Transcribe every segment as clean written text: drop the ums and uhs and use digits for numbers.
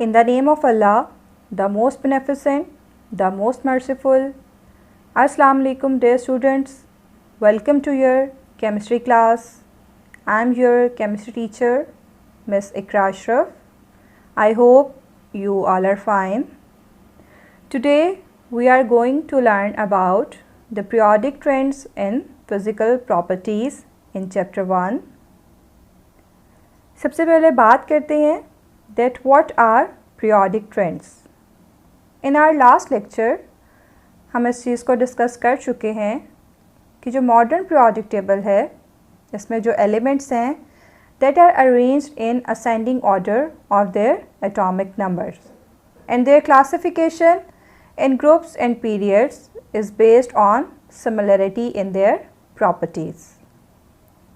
In the name of Allah, the most beneficent, the most merciful. Assalamu alaikum dear students. Welcome to your chemistry class. I am your chemistry teacher, Miss Ikra Ashraf. I hope you all are fine. Today we are going to learn about the periodic trends in physical properties in chapter 1. सबसे पहले बात करते हैं that what are periodic trends. In our last lecture हम इस चीज़ को discuss कर चुके हैं कि जो मॉडर्न periodic table है इसमें जो elements हैं that are arranged in ascending order of their atomic numbers and their classification in groups and periods is based on similarity in their properties.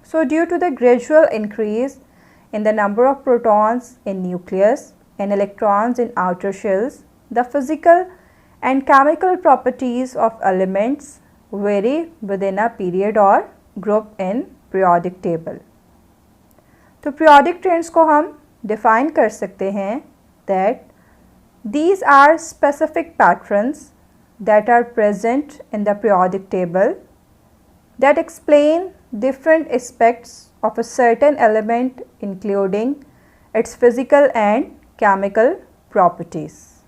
So due to the gradual increase in the number of protons in nucleus and electrons in outer shells, the physical and chemical properties of elements vary within a period or group in periodic table. तो periodic trends को हम define कर सकते हैं that these are specific patterns that are present in the periodic table that explain different aspects of a certain element including its physical and chemical properties.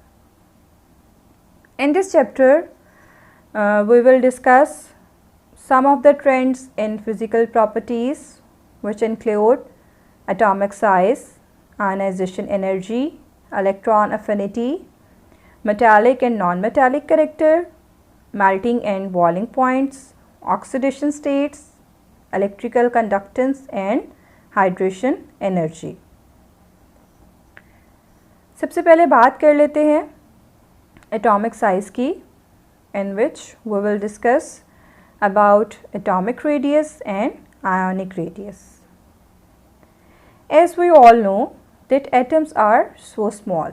In this chapter, we will discuss some of the trends in physical properties which include atomic size, ionization energy, electron affinity, metallic and non-metallic character, melting and boiling points, oxidation states, electrical conductance and hydration energy. सबसे पहले बात कर लेते हैं atomic size की, in which we will discuss about atomic radius and ionic radius. As we all know that atoms are so small.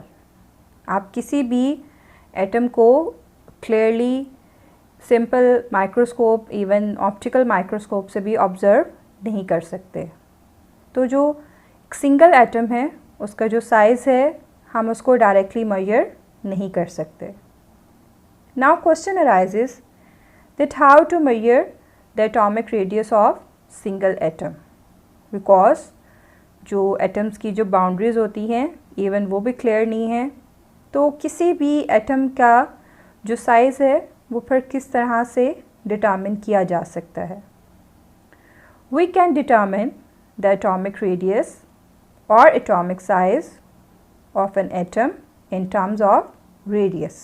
आप किसी भी atom को clearly simple microscope even optical microscope से भी ऑब्ज़र्व नहीं कर सकते. तो जो सिंगल एटम है उसका जो साइज़ है हम उसको डायरेक्टली मेजर नहीं कर सकते. Now question arises that how to measure the atomic radius of single atom, because जो एटम्स की जो बाउंड्रीज होती हैं इवन वो भी क्लियर नहीं है. तो किसी भी एटम का जो साइज़ है वो फिर किस तरह से डिटर्मिन किया जा सकता है. We can determine the atomic radius और atomic size of an atom in terms of radius.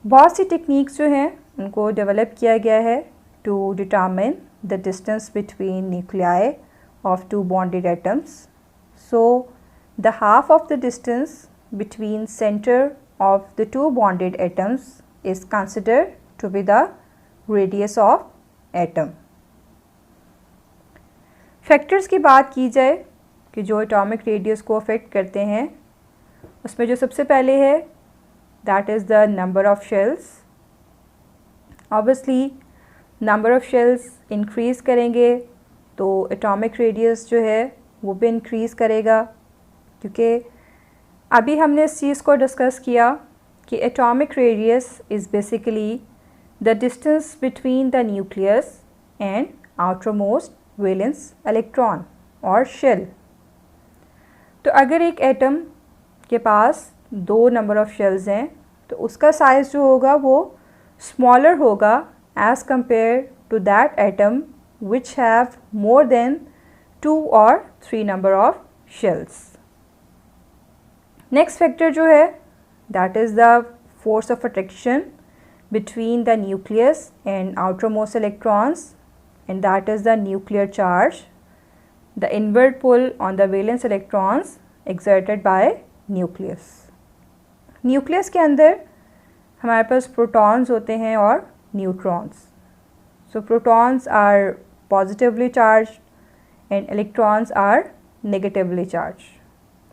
बहुत सी टेक्निक्स जो हैं उनको डेवलप किया गया है to determine the distance between nuclei of two bonded atoms. So the half of the distance between center of the two bonded atoms is considered to be the radius of atom. Factors की बात की जाए कि जो atomic radius को affect करते हैं उसमें जो सबसे पहले है that is the number of shells. Obviously number of shells increase करेंगे तो एटॉमिक रेडियस जो है वो भी इंक्रीज़ करेगा, क्योंकि अभी हमने इस चीज़ को डिस्कस किया कि atomic radius is basically the distance between the nucleus and outer most valence electron और शेल. तो अगर एक एटम के पास दो नंबर ऑफ शेल्स हैं तो उसका साइज़ जो होगा वो स्मॉलर होगा as compare to that atom which have more than 2 or 3 number of shells. Next factor जो है that is the force of attraction between the nucleus and outermost electrons and that is the nuclear charge, the inward pull on the valence electrons exerted by nucleus. Nucleus के अंदर हमारे पास protons होते हैं और neutrons. So protons are positively charge and electrons are negatively charge.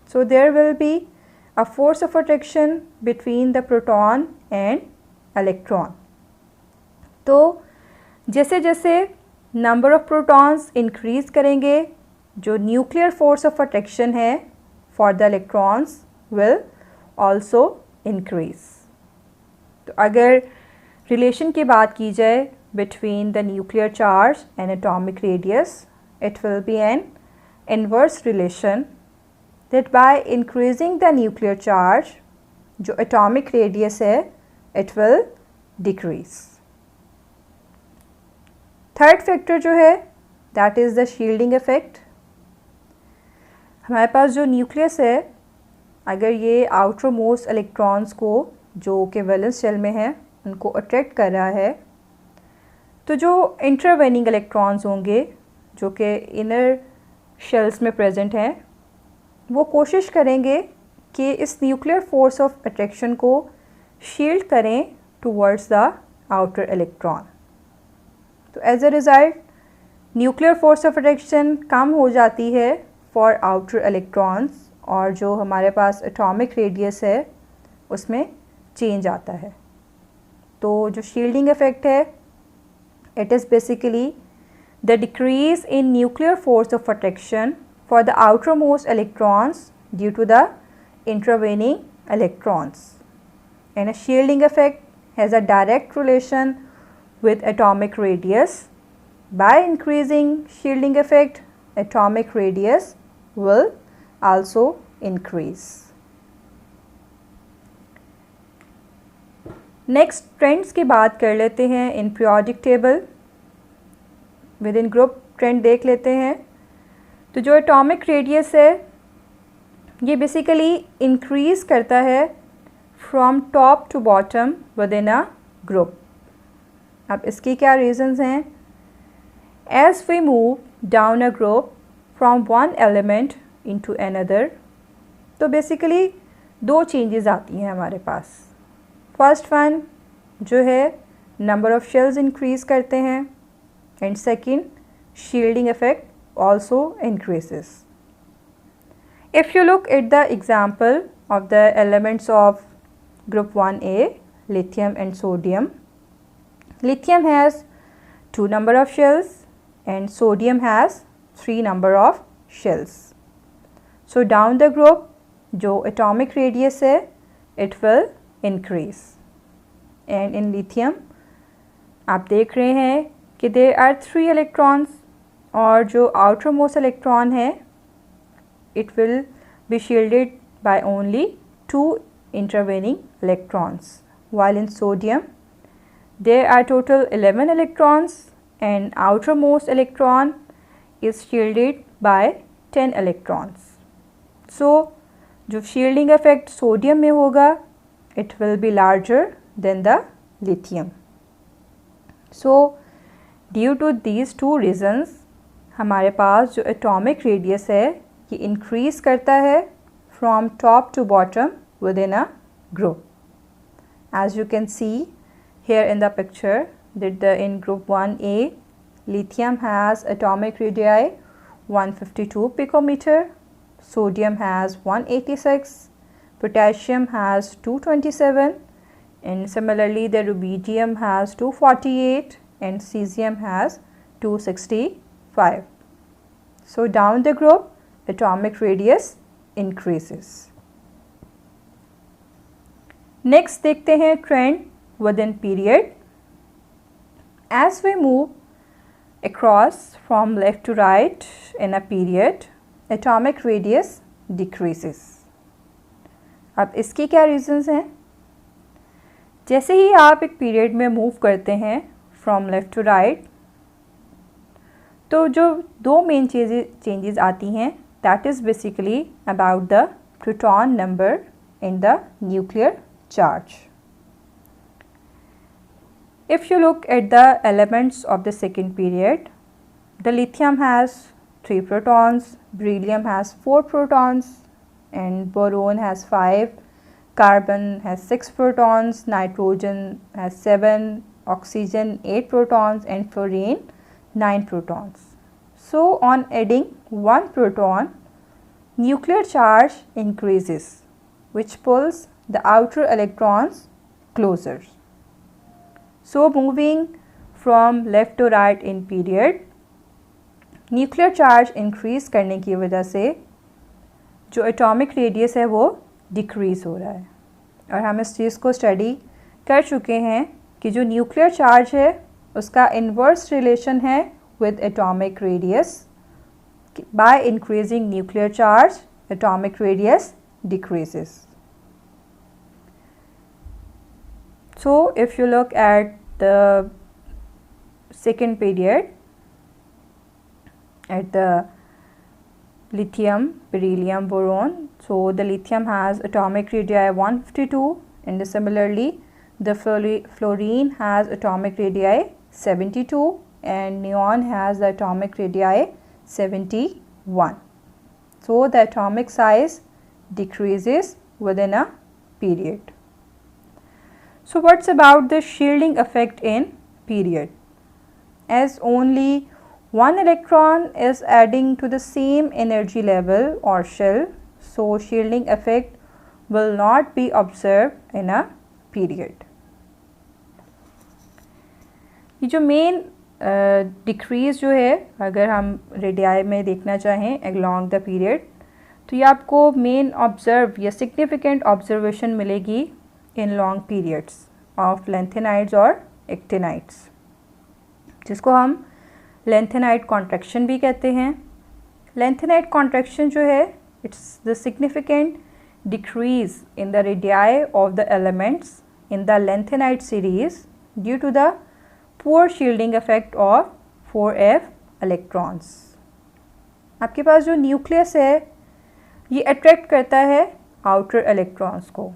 So there will be a force of attraction between the proton and electron. तो जैसे जैसे नंबर ऑफ प्रोटॉन्स इंक्रीज़ करेंगे जो न्यूक्लियर फोर्स ऑफ अट्रैक्शन है for the electrons will also increase. तो अगर relation की बात की जाए between the nuclear charge and atomic radius, it will be an inverse relation that by increasing the nuclear charge, जो atomic radius है, it will decrease. Third factor जो है that is the shielding effect. हमारे पास जो nucleus है, अगर ये outer most electrons को जो कि वैलेंस शेल में है उनको अट्रैक्ट कर रहा है, तो जो इंटरवेनिंग इलेक्ट्रॉन्स होंगे जो कि इनर शेल्स में प्रेजेंट हैं, वो कोशिश करेंगे कि इस न्यूक्लियर फोर्स ऑफ अट्रैक्शन को शील्ड करें टुवर्ड्स द आउटर इलेक्ट्रॉन. तो as a result nuclear force of attraction कम हो जाती है फॉर आउटर इलेक्ट्रॉन्स और जो हमारे पास एटॉमिक रेडियस है उसमें चेंज आता है. तो जो शील्डिंग इफेक्ट है, it is basically the decrease in nuclear force of attraction for the outermost electrons due to the intervening electrons. And a shielding effect has a direct relation with atomic radius. By increasing shielding effect, atomic radius will also increase. Next trends की बात कर लेते हैं इन periodic table. With in group trend देख लेते हैं. तो जो एटॉमिक रेडियस है ये बेसिकली इंक्रीज़ करता है from top to bottom within a group. अब इसकी क्या रीज़न्स हैं? As we move down a group from one element into another, तो बेसिकली दो चेंजेस आती हैं हमारे पास. फर्स्ट वन जो है नंबर ऑफ़ शेल्स इंक्रीज़ करते हैं and second shielding effect also increases. If you look at the example of the elements of group 1A, lithium and sodium, lithium has 2 number of shells and sodium has 3 number of shells. So down the group जो atomic radius है it will increase. And in lithium आप देख रहे हैं कि there are 3 electrons और जो outer most electron है it will be shielded by only 2 intervening electrons, while in sodium there are total 11 electrons and outermost electron is shielded by 10 electrons. So जो shielding effect sodium में होगा it will be larger than the lithium. So due to these two reasons हमारे पास जो atomic radius है ये increase करता है from top to bottom within a group. As you can see here in the picture that in group 1A lithium has atomic radii 152 picometer, sodium has 186, potassium has 227 and similarly the rubidium has 248 and cesium has 265. So down the group atomic radius increases. Next देखते हैं trend within period. As we move across from left to right in a period, atomic radius decreases. अब इसके क्या reasons हैं? जैसे ही आप एक period में मूव करते हैं फ्रॉम लेफ़्ट टू राइट, तो जो दो मेन चेंजेस आती हैं that is basically about the proton number in the nuclear charge. If you look at the elements of the second period, the lithium has 3 protons, beryllium has 4 protons and boron has 5, carbon has 6 protons, nitrogen has 7, oxygen 8 protons and fluorine 9 protons. So on adding 1 proton, nuclear charge increases which pulls the outer electrons closer. So moving from left to right in period, nuclear charge increase करने की वजह से जो atomic radius है वो decrease हो रहा है। और हम इस चीज़ को स्टडी कर चुके हैं कि जो न्यूक्लियर चार्ज है उसका इन्वर्स रिलेशन है with atomic radius. By increasing nuclear charge atomic radius decreases. So if you look at the second period at the lithium, beryllium, boron, so the lithium has atomic radii 152 and similarly the fluorine has atomic radii 72 and neon has the atomic radii 71. So the atomic size decreases within a period. So what's about the shielding effect in period? As only one electron is adding to the same energy level or shell, so shielding effect will not be observed in a period. ये जो main decrease जो है अगर हम radii में देखना चाहें along the period, तो ये आपको मेन ऑब्ज़र्व या सिग्निफिकेंट ऑब्जर्वेशन मिलेगी in long periods of lanthanides और एक्टिनाइड्स, जिसको हम लेंथेनाइड कॉन्ट्रैक्शन भी कहते हैं। लेंथेनाइड कॉन्ट्रैक्शन जो है it's the significant decrease in the radii of the elements in the lanthanide series due to the poor shielding effect of 4f electrons. आपके पास जो न्यूक्लियस है ये अट्रैक्ट करता है आउटर इलेक्ट्रॉन्स को,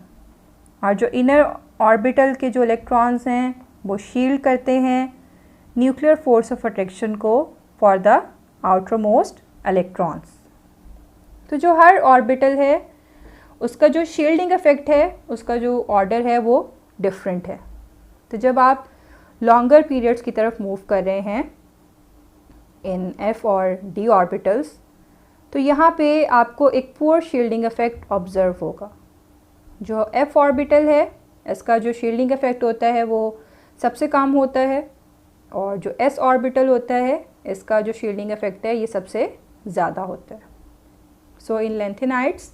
और जो इनर ऑर्बिटल के जो इलेक्ट्रॉन्स हैं वो शील्ड करते हैं न्यूक्लियर फोर्स ऑफ अट्रैक्शन को for the outer most electrons. तो जो हर ऑर्बिटल है उसका जो शील्डिंग इफेक्ट है उसका जो ऑर्डर है वो डिफरेंट है। तो जब आप लॉन्गर पीरियड्स की तरफ मूव कर रहे हैं इन f और d ऑर्बिटल्स, तो यहाँ पे आपको एक पुअर शील्डिंग इफेक्ट ऑब्ज़र्व होगा। जो f ऑर्बिटल है इसका जो शील्डिंग इफेक्ट होता है वो सबसे कम होता है, और जो s ऑर्बिटल होता है इसका जो शील्डिंग इफेक्ट है ये सबसे ज़्यादा होता है। सो इन लेंथेनाइड्स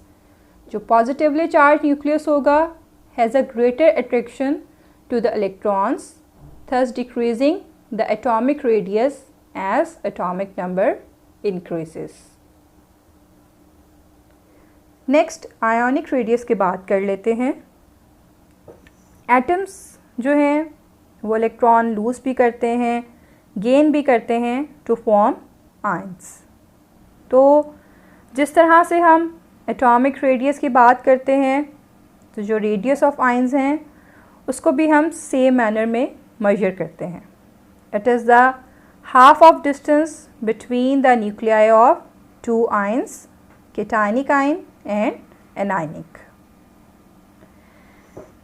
जो पॉजिटिवली चार्ज न्यूक्लियस होगा has a greater attraction to the electrons, thus decreasing the atomic radius as atomic number increases. Next ionic radius की बात कर लेते हैं। एटम्स जो हैं वो इलेक्ट्रॉन लूज़ भी करते हैं, गेन भी करते हैं टू फॉर्म आयंस। तो जिस तरह से हम एटॉमिक रेडियस की बात करते हैं तो जो रेडियस ऑफ आयंस हैं उसको भी हम सेम मैनर में मेजर करते हैं। It is the half of distance between the nuclei of two ions, cationic ion and anionic.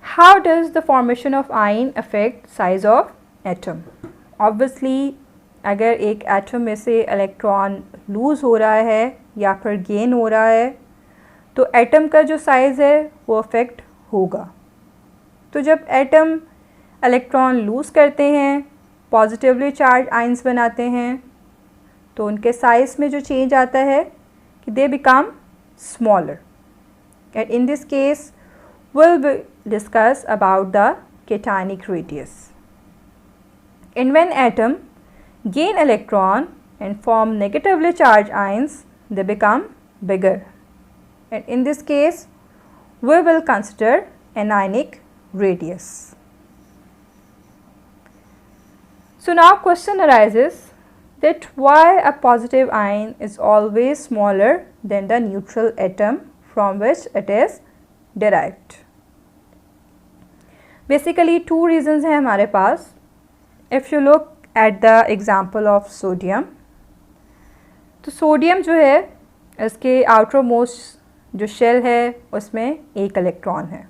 How does the formation of ion affect size of atom? Obviously अगर एक atom में से electron loose हो रहा है या फिर गेन हो रहा है तो एटम का जो साइज़ है वो अफेक्ट होगा। तो जब एटम इलेक्ट्रॉन लूज़ करते हैं, पॉजिटिवली चार्ज आयंस बनाते हैं, तो उनके साइज़ में जो चेंज आता है कि they become smaller, and in this case we'll discuss about the cationic radius. And when atom gain electron and form negatively charged ions, they become bigger, and in this case we will consider anionic radius. So now question arises that why a positive ion is always smaller than the neutral atom from which it is derived. Basically two reasons हैं हमारे पास. If you look at the example of sodium, तो sodium जो है इसके outer most जो shell है उसमें एक इलेक्ट्रॉन है,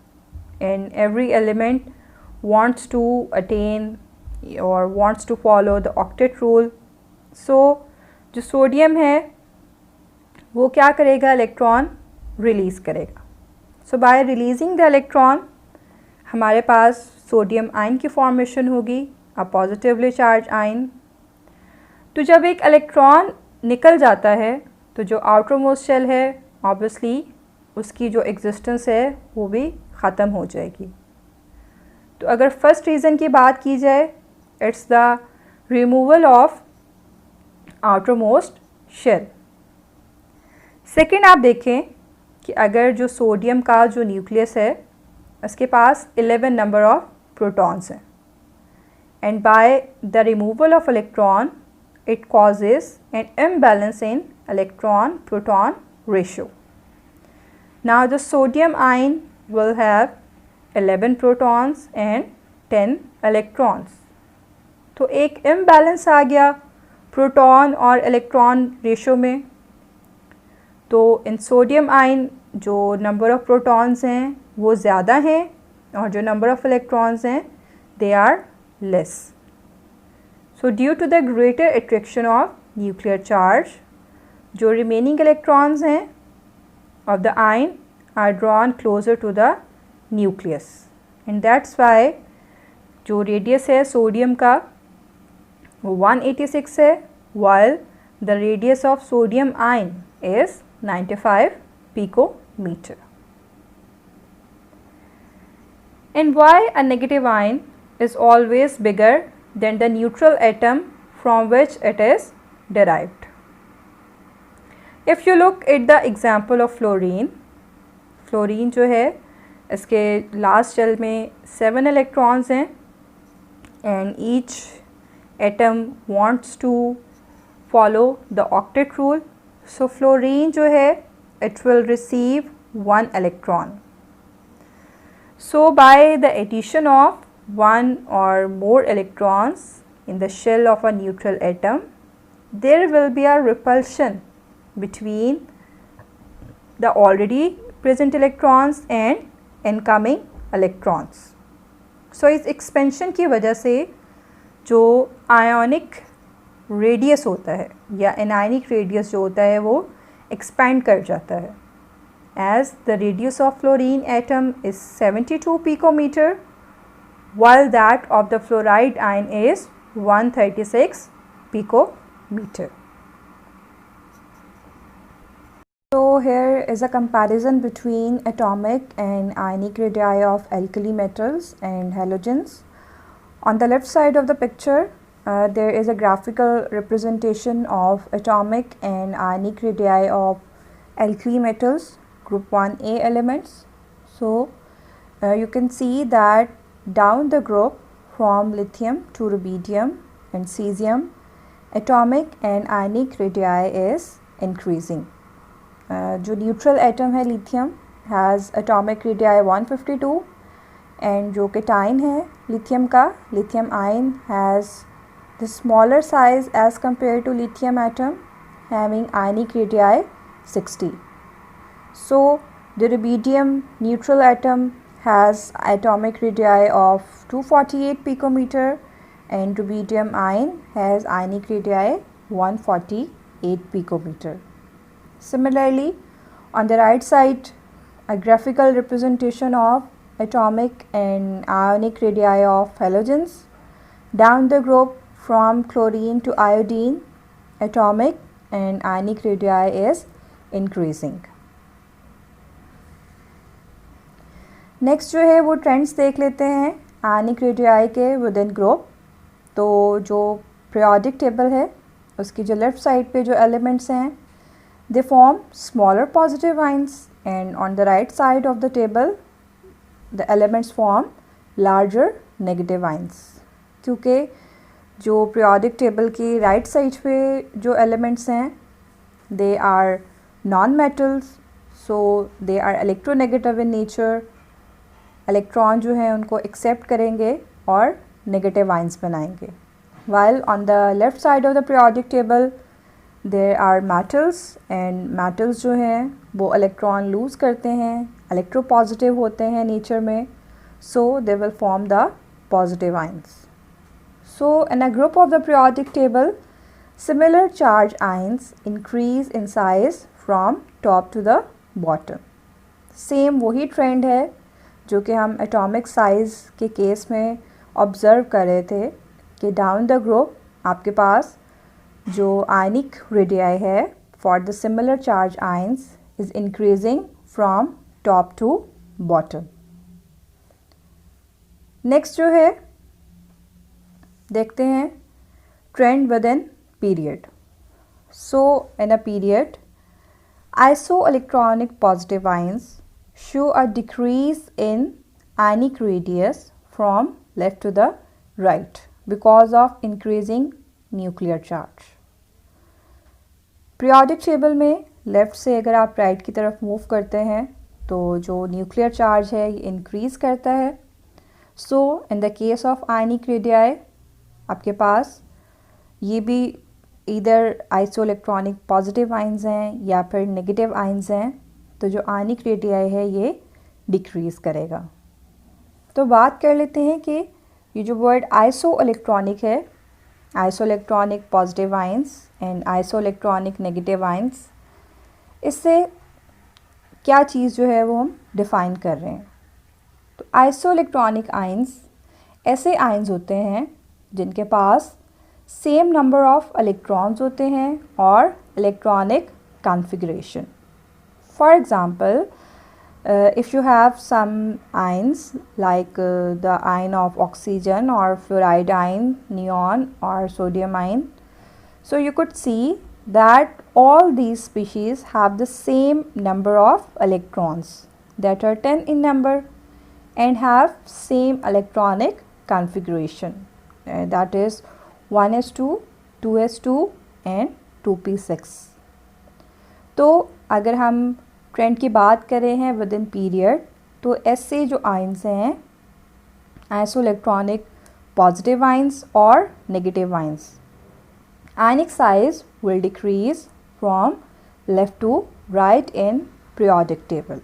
and every element wants to attain or wants to follow the octet rule. सो जो सोडियम है वो क्या करेगा, इलेक्ट्रॉन रिलीज़ करेगा. सो बाय रिलीजिंग द इलेक्ट्रॉन हमारे पास सोडियम आयन की फॉर्मेशन होगी, अ पॉजिटिवली चार्ज आयन. तो जब एक इलेक्ट्रॉन निकल जाता है तो जो आउटर मोस्ट शेल है ऑब्वियसली उसकी जो एग्जिस्टेंस है वो भी ख़त्म हो जाएगी। तो अगर फर्स्ट रीज़न की बात की जाए, it's the removal of outermost shell. Second आप देखें कि अगर जो सोडियम का जो न्यूक्लियस है उसके पास 11 नंबर ऑफ प्रोटॉन्स हैं, and by the removal of electron it causes an imbalance in electron proton ratio. Now the sodium ion will have 11 protons and 10 electrons. तो एक imbalance आ गया प्रोटॉन और इलेक्ट्रॉन रेशो में। तो इन sodium ion जो number of protons हैं वो ज़्यादा हैं और जो नंबर ऑफ़ इलेक्ट्रॉन्स हैं they are less. So due to the greater attraction of nuclear charge, जो remaining electrons हैं of the ion are drawn closer to the nucleus, and that's why जो radius है सोडियम का वो 186 है, while the radius of sodium ion is 95 picometer. And why a negative ion is always bigger than the neutral atom from which it is derived? If you look at the example of fluorine, fluorine जो है इसके last shell में 7 electrons हैं and each atom wants to follow the octet rule. So fluorine जो है it will receive 1 electron. So by the addition of 1 or more electrons in the shell of a neutral atom, there will be a repulsion between the already present electrons and incoming electrons. So इस expansion की वजह से जो ionic radius होता है या anionic radius जो होता है वो expand कर जाता है. As the radius of fluorine atom is 72 picometer, while that of the fluoride ion is 136 picometer. So here is a comparison between atomic and ionic radii of alkali metals and halogens. On the left side of the picture, there is a graphical representation of atomic and ionic radii of alkali metals, group 1A elements. So you can see that down the group from lithium to rubidium and cesium, atomic and ionic radii is increasing. जो neutral atom है lithium has atomic radii 152 and जो cation है lithium का lithium ion has the smaller size as compared to lithium atom having ionic radii 60. So the rubidium neutral atom has atomic radii of 248 picometer and rubidium ion has ionic radii 148 picometer. Similarly, on the right side, a graphical representation of atomic and ionic radii of halogens. Down the group from chlorine to iodine, atomic and ionic radii is increasing. Next जो है वो trends देख लेते हैं ionic radii के with in group. तो जो periodic table है उसकी जो लेफ़्ट साइड पे जो एलिमेंट्स हैं they form smaller positive ions and on the right side of the table the elements form larger negative ions. क्योंकि जो पीरियोडिक टेबल की राइट साइड पे जो एलिमेंट्स हैं they are non metals, so they are electronegative in nature. Electron जो है उनको accept करेंगे और नेगेटिव आयंस बनाएंगे। While on the left side of the periodic table there are metals and metals जो हैं वो इलेक्ट्रॉन लूज़ करते हैं, इलेक्ट्रोपॉजिटिव होते हैं नेचर में, so they will form the positive ions. So in a group of the periodic table, similar charge ions increase in size from top to the bottom. Same वही trend है जो कि हम एटॉमिक साइज़ के case में observe कर रहे थे कि डाउन द ग्रुप आपके पास जो आयनिक रेडियाई है for the similar charge ions is increasing from top to bottom. Next जो है देखते हैं trend within period. So in a period isoelectronic positive ions show a decrease in ionic radius from left to the right because of increasing nuclear charge। Periodic table में left से अगर आप right की तरफ move करते हैं तो जो न्यूक्लियर चार्ज है ये इंक्रीज़ करता है। So in the case of ionic radii आपके पास ये भी इधर आइसोइलेक्ट्रॉनिक पॉजिटिव आयंस हैं या फिर नेगेटिव आयंस हैं, तो जो आयनिक रेडियाई है ये डिक्रीज़ करेगा। तो बात कर लेते हैं कि ये जो वर्ड आइसोइलेक्ट्रॉनिक है, isoelectronic positive ions and isoelectronic negative ions, इससे क्या चीज़ जो है वो हम डिफ़ाइन कर रहे हैं। तो आइसोइलेक्ट्रॉनिक आयंस ऐसे आयंस होते हैं जिनके पास सेम नंबर ऑफ इलेक्ट्रॉन्स होते हैं और electronic configuration. For example, if you have some ions like the ion of oxygen or fluoride ion, neon or sodium ion, so you could see that all these species have the same number of electrons that are 10 in number and have same electronic configuration, that is 1s2, 2s2 and 2p6। तो अगर हम trend की बात करें हैं with in period, तो ऐसे जो आयंस हैं आइसोइलेक्ट्रॉनिक पॉजिटिव आयंस और negative ions, ionic size will decrease from left to right in periodic table.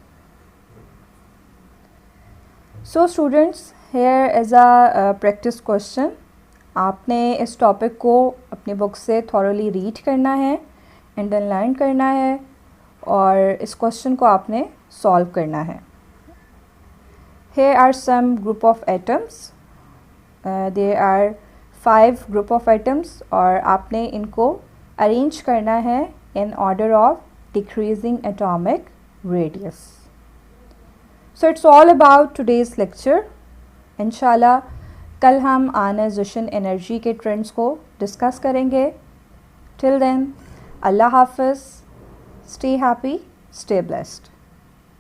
So students, here is a practice question. आपने इस टॉपिक को अपनी बुक से थॉरली रीड करना है एंड देन लर्न करना है और इस क्वेश्चन को आपने सॉल्व करना है। Here are some group of atoms, there are 5 group of atoms और आपने इनको अरेंज करना है in order of decreasing atomic radius। So it's all about today's lecture। इंशाल्लाह कल हम आयनाइजेशन एनर्जी के ट्रेंड्स को डिस्कस करेंगे। टिल देन, अल्लाह हाफ़िज़, स्टे हैप्पी, स्टे ब्लेस्ड।